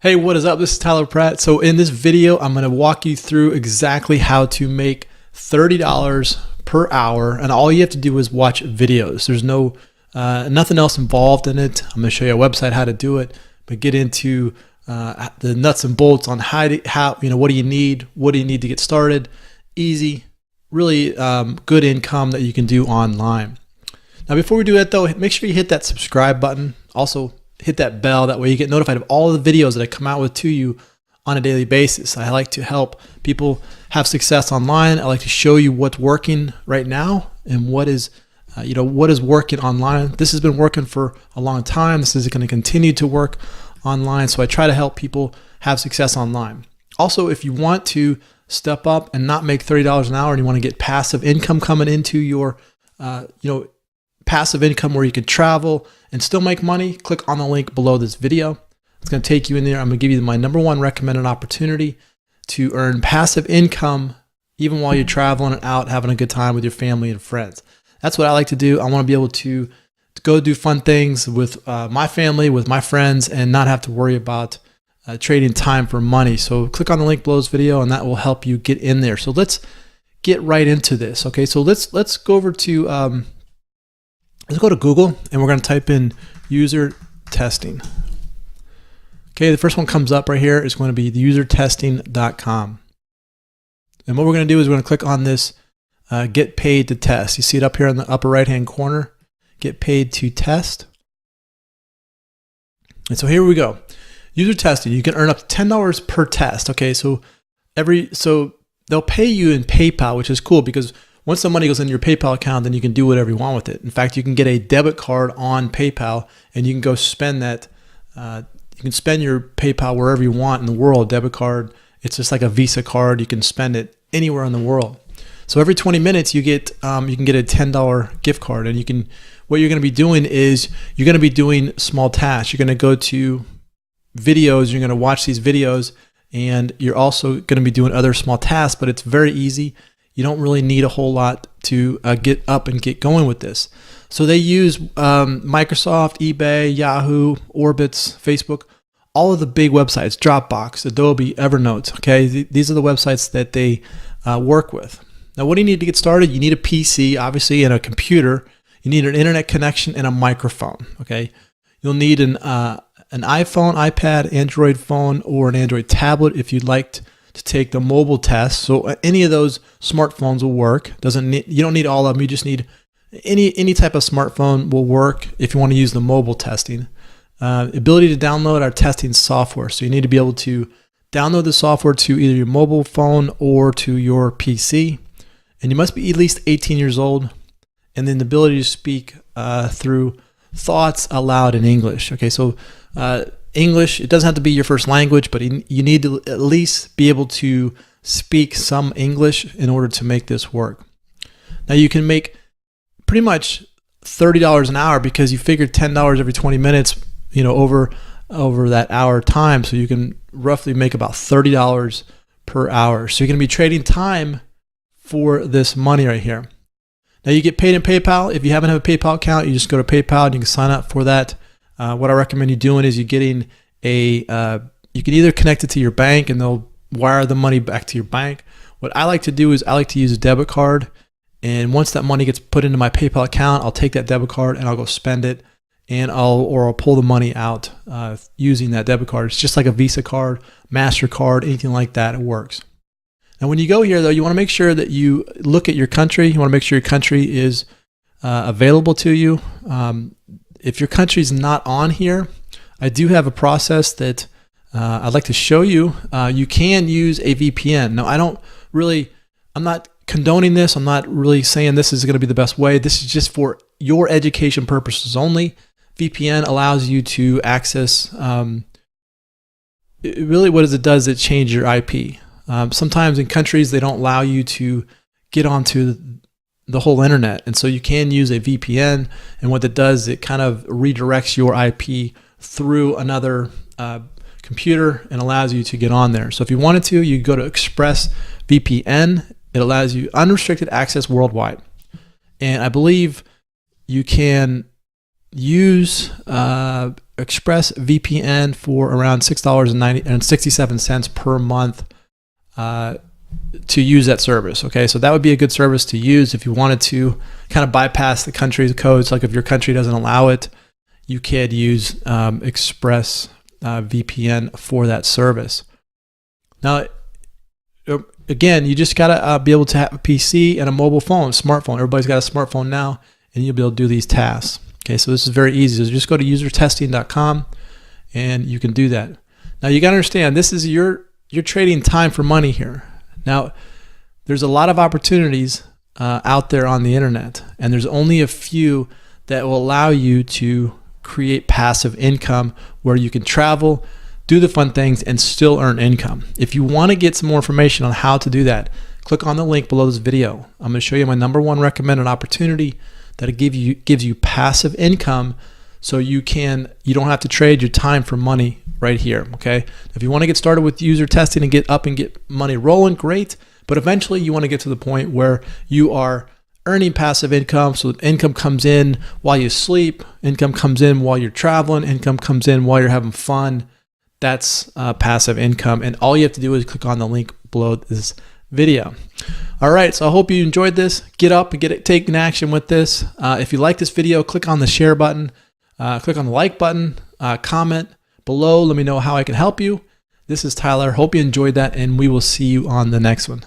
Hey, what is up? This is Tyler Pratt. So in this video, I'm going to walk you through exactly how to make $30 per hour. And all you have to do is watch videos. There's nothing else involved in it. I'm going to show you a website how to do it, but get into the nuts and bolts on what do you need to get started. Easy, really good income that you can do online. Now, before we do that though, make sure you hit that subscribe button. Also, hit that bell. That way you get notified of all of the videos that I come out with to you on a daily basis. I like to help people have success online. I like to show you what's working right now and what is working online. This has been working for a long time. This is going to continue to work online. So I try to help people have success online. Also, if you want to step up and not make $30 an hour and you want to get passive income coming into your, passive income where you can travel and still make money, click on the link below this video. It's going to take you in there. I'm going to give you my number one recommended opportunity to earn passive income even while you're traveling and out having a good time with your family and friends. That's what I like to do. I want to be able to go do fun things with my family, with my friends, and not have to worry about trading time for money. So click on the link below this video and that will help you get in there. So let's get right into this. Okay, so let's go over to let's go to Google and we're going to type in user testing. Okay, the first one comes up right here is going to be usertesting.com. And what we're going to do is we're going to click on this get paid to test. You see it up here in the upper right hand corner, get paid to test. And so here we go. User testing, you can earn up to $10 per test. Okay, so they'll pay you in PayPal, which is cool because once the money goes into your PayPal account, then you can do whatever you want with it. In fact, you can get a debit card on PayPal and you can go spend that. You can spend your PayPal wherever you want in the world. Debit card, it's just like a Visa card. You can spend it anywhere in the world. So every 20 minutes, you can get a $10 gift card, and what you're going to be doing is you're going to be doing small tasks. You're going to go to videos. You're going to watch these videos, and you're also going to be doing other small tasks. But it's very easy. You don't really need a whole lot to get up and get going with this. So they use Microsoft, eBay, Yahoo, Orbitz, Facebook, all of the big websites, Dropbox, Adobe, Evernote. Okay, these are the websites that they work with. Now, what do you need to get started? You need a PC, obviously, and a computer. You need an internet connection and a microphone. Okay, you'll need an iPhone, iPad, Android phone, or an Android tablet if you'd like to take the mobile test. So any of those smartphones will work. You don't need all of them. You just need any type of smartphone will work if you want to use the mobile testing. Ability to download our testing software. So you need to be able to download the software to either your mobile phone or to your PC. And you must be at least 18 years old. And then the ability to speak through thoughts aloud in English. Okay, so English, it doesn't have to be your first language, but you need to at least be able to speak some English in order to make this work. Now you can make pretty much $30 an hour because you figured $10 every 20 minutes, over that hour time. So you can roughly make about $30 per hour. So you're going to be trading time for this money right here. Now you get paid in PayPal. If you haven't have a PayPal account, you just go to PayPal and you can sign up for that. What I recommend you doing is you can either connect it to your bank and they'll wire the money back to your bank. What I like to do is I like to use a debit card, and once that money gets put into my PayPal account, I'll take that debit card and I'll go spend it, and I'll pull the money out using that debit card. It's just like a Visa card, MasterCard, anything like that. It works. Now when you go here though, you want to make sure that you look at your country. You want to make sure your country is available to you. If your country's not on here, I do have a process that I'd like to show you. You can use a VPN. Now, I'm not condoning this. I'm not really saying this is going to be the best way. This is just for your education purposes only. VPN allows you to access, really what it does, it changes your IP. Sometimes in countries, they don't allow you to get onto the whole internet, and so you can use a VPN, and what it does, it kind of redirects your IP through another computer and allows you to get on there. So if you wanted to, you go to ExpressVPN. It allows you unrestricted access worldwide, and I believe you can use ExpressVPN for around $6.67 per month to use that service. Okay, so that would be a good service to use if you wanted to kind of bypass the country's codes. Like if your country doesn't allow it, you could use ExpressVPN for that service. Now, again, you just gotta be able to have a PC and a mobile phone, smartphone. Everybody's got a smartphone now, and you'll be able to do these tasks. Okay, so this is very easy. So just go to usertesting.com and you can do that. Now you gotta understand, this is you're trading time for money here. Now, there's a lot of opportunities out there on the internet, and there's only a few that will allow you to create passive income where you can travel, do the fun things, and still earn income. If you want to get some more information on how to do that, click on the link below this video. I'm going to show you my #1 recommended opportunity that gives you passive income, so you don't have to trade your time for money right here. Okay, if you want to get started with user testing and get money rolling, great. But eventually you want to get to the point where you are earning passive income. So income comes in while you sleep, income comes in while you're traveling, income comes in while you're having fun. That's passive income. And all you have to do is click on the link below this video. All right, so I hope you enjoyed this. Get up and take an action with this. If you like this video, click on the share button, click on the like button, comment below. Let me know how I can help you. This is Tyler. Hope you enjoyed that, and we will see you on the next one.